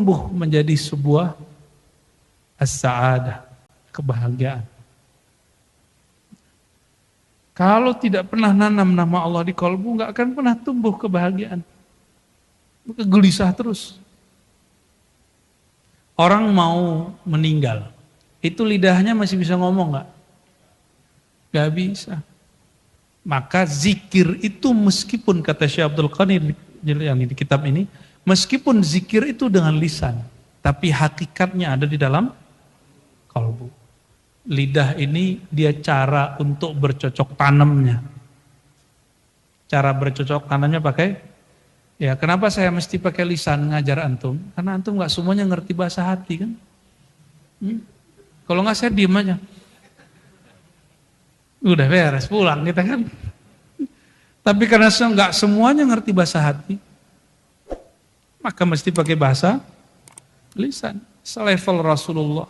tumbuh menjadi sebuah as-sa'adah, kebahagiaan. Kalau tidak pernah nanam nama Allah di kolbu, nggak akan pernah tumbuh kebahagiaan. Gelisah terus. Orang mau meninggal, itu lidahnya masih bisa ngomong nggak? Nggak bisa. Maka zikir itu meskipun kata Syekh Abdul Qadir yang di kitab ini, meskipun zikir itu dengan lisan, tapi hakikatnya ada di dalam kalbu. Lidah ini dia cara untuk bercocok tanamnya. Cara bercocok tanamnya pakai, ya kenapa saya mesti pakai lisan ngajar antum? Karena antum nggak semuanya ngerti bahasa hati kan? Kalau nggak saya diem aja. Udah beres, pulang kita kan. Tapi karena nggak semuanya ngerti bahasa hati, maka mesti pakai bahasa lisan. Selevel Rasulullah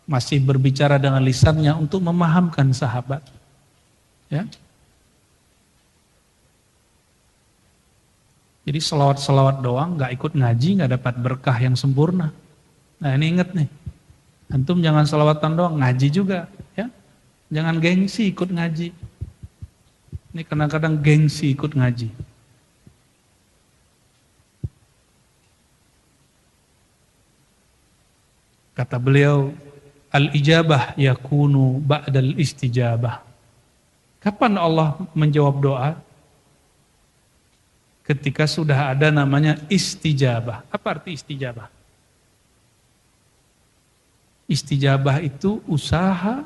masih berbicara dengan lisannya untuk memahamkan sahabat. Ya. Jadi selawat-selawat doang, nggak ikut ngaji, nggak dapat berkah yang sempurna. Nah ini ingat nih, antum jangan selawatan doang, ngaji juga. Ya. Jangan gengsi ikut ngaji. Ini kadang-kadang gengsi ikut ngaji. Kata beliau, al-ijabah yakunu ba'dal istijabah. Kapan Allah menjawab doa? Ketika sudah ada namanya istijabah. Apa arti istijabah? Istijabah itu usaha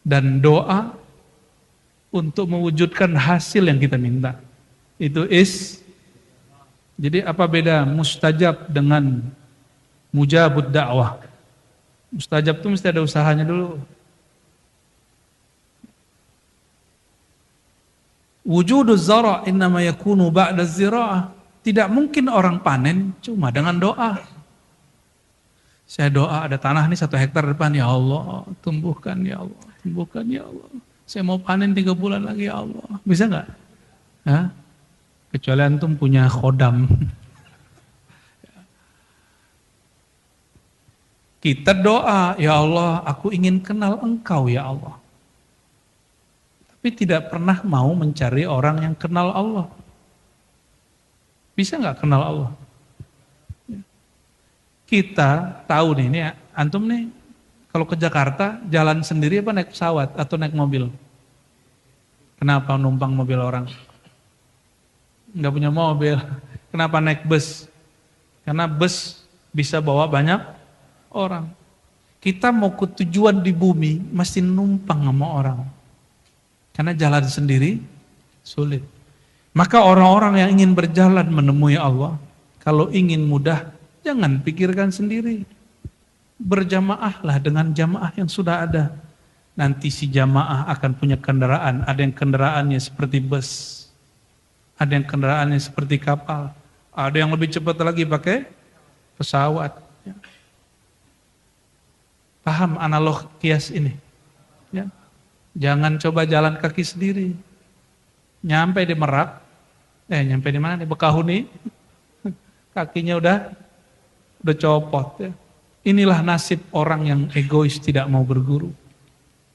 dan doa untuk mewujudkan hasil yang kita minta. Itu Jadi apa beda mustajab dengan mujabud dakwah? Mustajab itu mesti ada usahanya dulu. Wujuduz zara' innama yakunu ba'da zira'ah. Tidak mungkin orang panen cuma dengan doa. Saya doa ada tanah nih 1 hektar depan, ya Allah, tumbuhkan ya Allah, tumbuhkan ya Allah. Saya mau panen 3 bulan lagi ya Allah. Bisa nggak? Hah? Kecuali antum punya khodam. Kita doa, ya Allah, aku ingin kenal Engkau ya Allah. Tapi tidak pernah mau mencari orang yang kenal Allah. Bisa nggak kenal Allah? Kita tahu nih, ini antum nih, kalau ke Jakarta jalan sendiri apa naik pesawat atau naik mobil? Kenapa numpang mobil orang? Nggak punya mobil. Kenapa naik bus? Karena bus bisa bawa banyak orang. Kita mau ke tujuan di bumi mesti numpang sama orang. Karena jalan sendiri sulit. Maka orang-orang yang ingin berjalan menemui Allah, kalau ingin mudah, jangan pikirkan sendiri. Berjamaahlah dengan jamaah yang sudah ada. Nanti si jamaah akan punya kendaraan. Ada yang kendaraannya seperti bus. Ada yang kendaraannya seperti kapal. Ada yang lebih cepat lagi pakai pesawat. Paham analog kias ini? Ya. Jangan coba jalan kaki sendiri. Nyampe di Merak, nyampe di mana? Di Bekahuni, kakinya udah copot. Ya. Inilah nasib orang yang egois tidak mau berguru.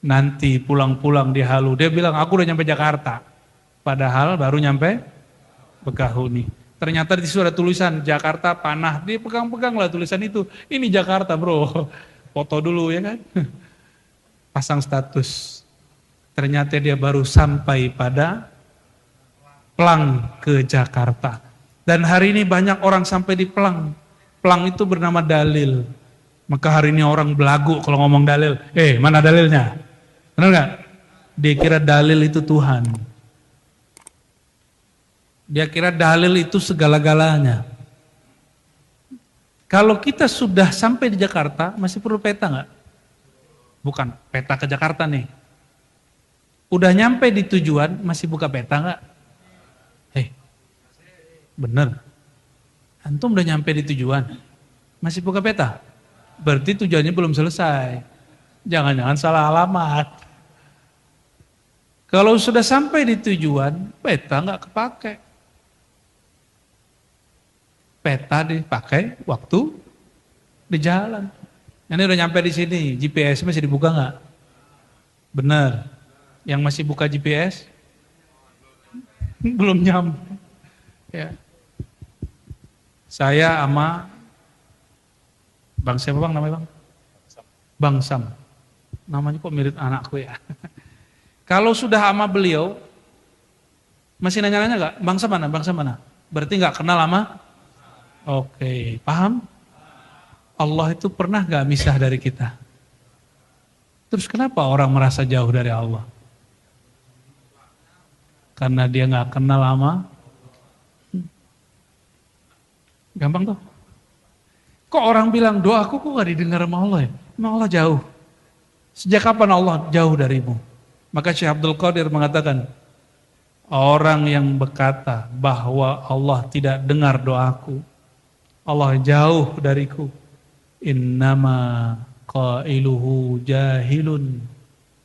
Nanti pulang-pulang di halu, dia bilang aku udah nyampe Jakarta. Padahal baru nyampe Bekahuni. Ternyata di surat tulisan Jakarta panah, dia pegang-pegang lah tulisan itu. Ini Jakarta bro, foto dulu ya kan. Pasang status. Ternyata dia baru sampai pada Plang ke Jakarta. Dan hari ini banyak orang sampai di Plang. Plang itu bernama dalil. Maka hari ini orang belagu kalau ngomong dalil. Mana dalilnya? Benar gak? Dia kira dalil itu Tuhan. Dia kira dalil itu segala-galanya. Kalau kita sudah sampai di Jakarta, masih perlu peta gak? Bukan, peta ke Jakarta nih. Udah nyampe di tujuan, masih buka peta gak? Bener. Antum udah nyampe di tujuan, masih buka peta? Berarti tujuannya belum selesai. Jangan-jangan salah alamat. Kalau sudah sampai di tujuan, peta nggak kepake. Peta dipakai waktu di jalan. Ini udah nyampe di sini, GPS masih dibuka nggak? Bener. Yang masih buka GPS belum nyampe. Ya. Saya sama Bang siapa bang namanya bang? Bang Sam. Namanya kok mirip anakku ya. Kalau sudah sama beliau, masih nanya-nanya nggak? Bang Sam mana? Bang Sam mana? Berarti nggak kenal lama? Oke, paham? Allah itu pernah gak misah dari kita? Terus kenapa orang merasa jauh dari Allah? Karena dia gak kenal lama. Gampang tuh. Kok orang bilang doaku kok gak didengar sama Allah ya? Emang Allah jauh. Sejak kapan Allah jauh darimu? Maka Syekh Abdul Qadir mengatakan, orang yang berkata bahwa Allah tidak dengar doaku, Allah jauh dariku, innama qailuhu jahilun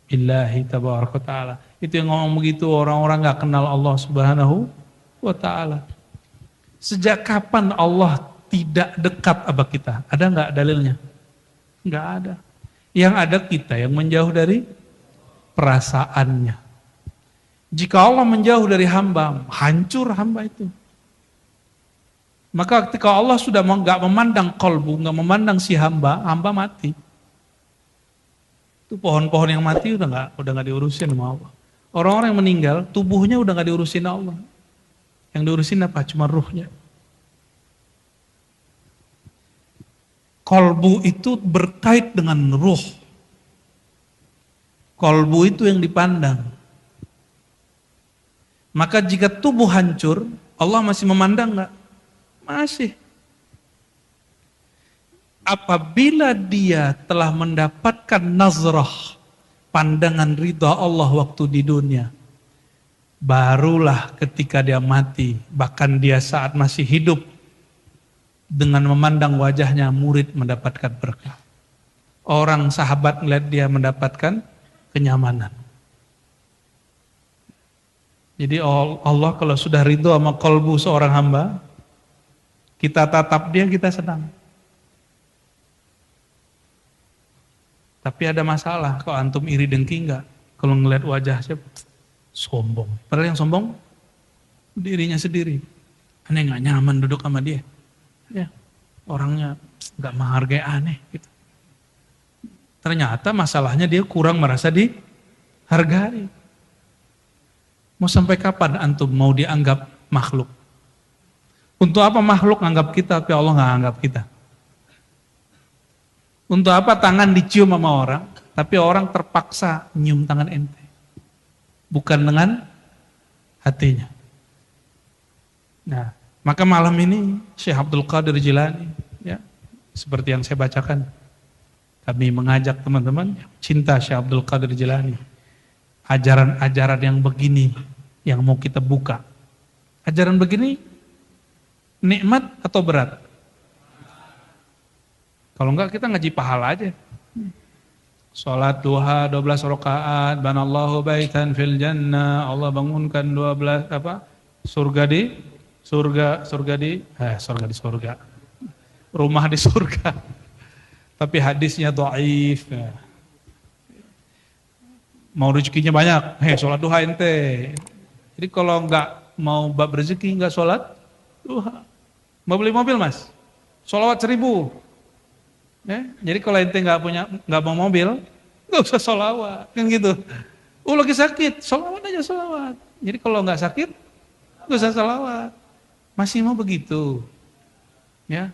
billahi tabaraka ta'ala. Itu yang ngomong begitu orang-orang gak kenal Allah subhanahu wa ta'ala. Sejak kapan Allah tidak dekat sama kita? Ada gak dalilnya? Gak ada. Yang ada kita yang menjauh dari perasaannya. Jika Allah menjauh dari hamba, hancur hamba itu. Maka ketika Allah sudah nggak memandang kolbu, nggak memandang si hamba, hamba mati. Itu pohon-pohon yang mati udah nggak diurusin sama Allah. Orang-orang yang meninggal, tubuhnya udah nggak diurusin Allah. Yang diurusin apa? Cuma ruhnya. Kolbu itu berkait dengan ruh. Kolbu itu yang dipandang. Maka jika tubuh hancur, Allah masih memandang nggak? Masih. Apabila dia telah mendapatkan nazrah, pandangan ridha Allah waktu di dunia, barulah ketika dia mati, bahkan dia saat masih hidup, dengan memandang wajahnya murid mendapatkan berkah. Orang sahabat melihat dia mendapatkan kenyamanan. Jadi Allah kalau sudah ridho sama kolbu seorang hamba, kita tatap dia, kita senang. Tapi ada masalah, kalau antum iri dengki enggak? Kalau ngeliat wajah siapa? Sombong. Padahal yang sombong dirinya sendiri. Aneh nggak nyaman duduk sama dia. Ya, orangnya nggak menghargai, aneh. Gitu. Ternyata masalahnya dia kurang merasa dihargai. Mau sampai kapan antum mau dianggap makhluk? Untuk apa makhluk anggap kita, tapi Allah nggak anggap kita? Untuk apa tangan dicium sama orang, tapi orang terpaksa nyium tangan ente? Bukan dengan hatinya. Nah, maka malam ini Syekh Abdul Qadir Jilani, ya, seperti yang saya bacakan, kami mengajak teman-teman cinta Syekh Abdul Qadir Jilani. Ajaran-ajaran yang begini yang mau kita buka. Ajaran begini nikmat atau berat? Kalau enggak kita ngaji pahala aja. Salat duha 12 rakaat, banallahu baitan fil jannah, Allah bangunkan 12 surga di surga. Rumah di surga. Tapi hadisnya dhaif. Mau rezekinya banyak, sholat duha ente. Jadi kalau enggak mau bab rezeki, enggak sholat duha. Mau beli mobil mas, sholawat 1000. Ya, jadi kalau ente nggak mau mobil, nggak usah sholawat, kan gitu. Lagi sakit, sholawat aja sholawat. Jadi kalau nggak sakit, nggak usah sholawat. Masih mau begitu, ya?